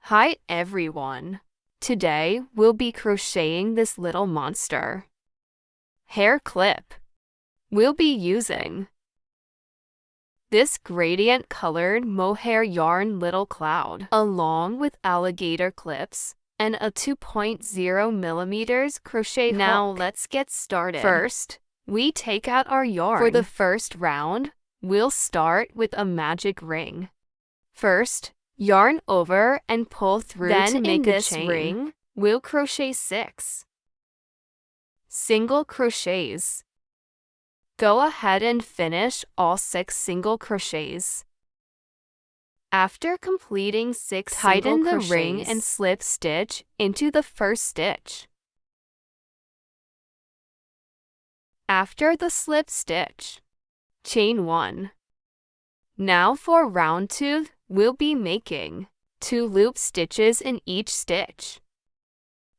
Hi everyone. Today we'll be crocheting this little monster. Hair clip. We'll be using this gradient colored mohair yarn little cloud, along with alligator clips and a 2.0mm crochet hook. Now let's get started. First, we take out our yarn. For the first round, we'll start with a magic ring. First, yarn over and pull through to make a chain. Ring, we'll crochet 6 single crochets. Go ahead and finish all 6 single crochets. After completing 6 tighten the ring and slip stitch into the first stitch. After the slip stitch, chain 1. Now for round 2, we'll be making 2 loop stitches in each stitch.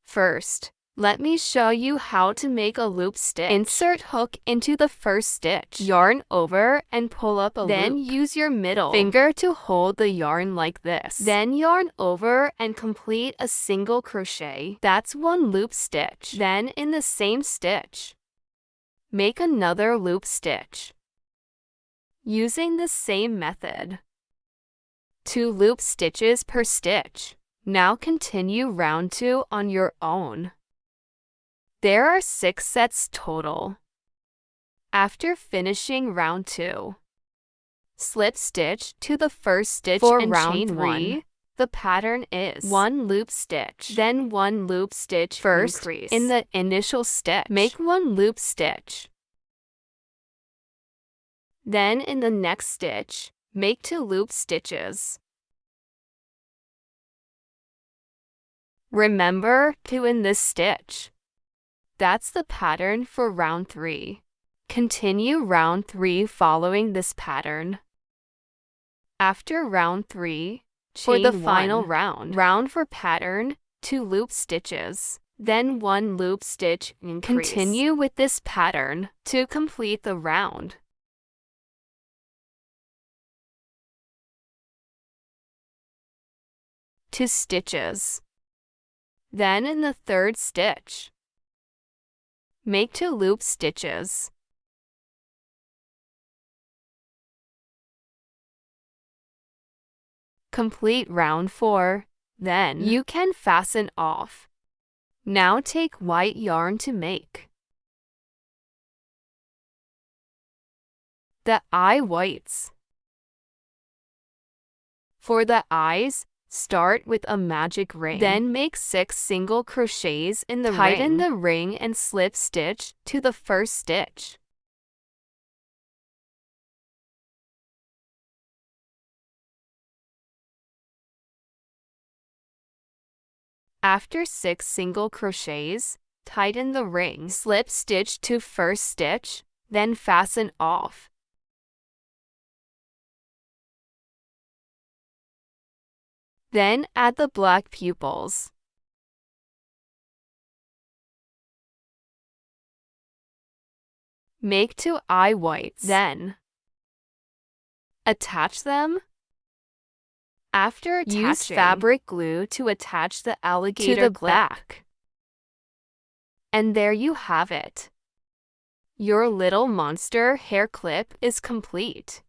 First, let me show you how to make a loop stitch. Insert hook into the first stitch. Yarn over and pull up a loop. Then use your middle finger to hold the yarn like this. Then yarn over and complete a single crochet. That's 1 loop stitch. Then in the same stitch, make another loop stitch. Using the same method, 2 loop stitches per stitch. Now continue round 2 on your own. There are 6 sets total. After finishing round 2, slip stitch to the first stitch and round 3. The pattern is 1 loop stitch, then 1 loop stitch first increase. In the initial stitch, make 1 loop stitch. Then in the next stitch, make 2 loop stitches. Remember 2 in this stitch. That's the pattern for round 3. Continue round 3 following this pattern. After round 3, for the final round for pattern, 2 loop stitches, then 1 loop stitch increase. Continue with this pattern to complete the round. Two stitches. Then in the third stitch, make 2 loop stitches. Complete round 4, then you can fasten off. Now take white yarn to make the eye whites. For the eyes, start with a magic ring. Then make 6 single crochets in the ring. Tighten the ring and slip stitch to the first stitch. After 6 single crochets, tighten the ring. Slip stitch to first stitch, then fasten off. Then add the black pupils. Make 2 eye whites. Then attach them. After attaching, use fabric glue to attach the alligator to the back. And there you have it. Your little monster hair clip is complete.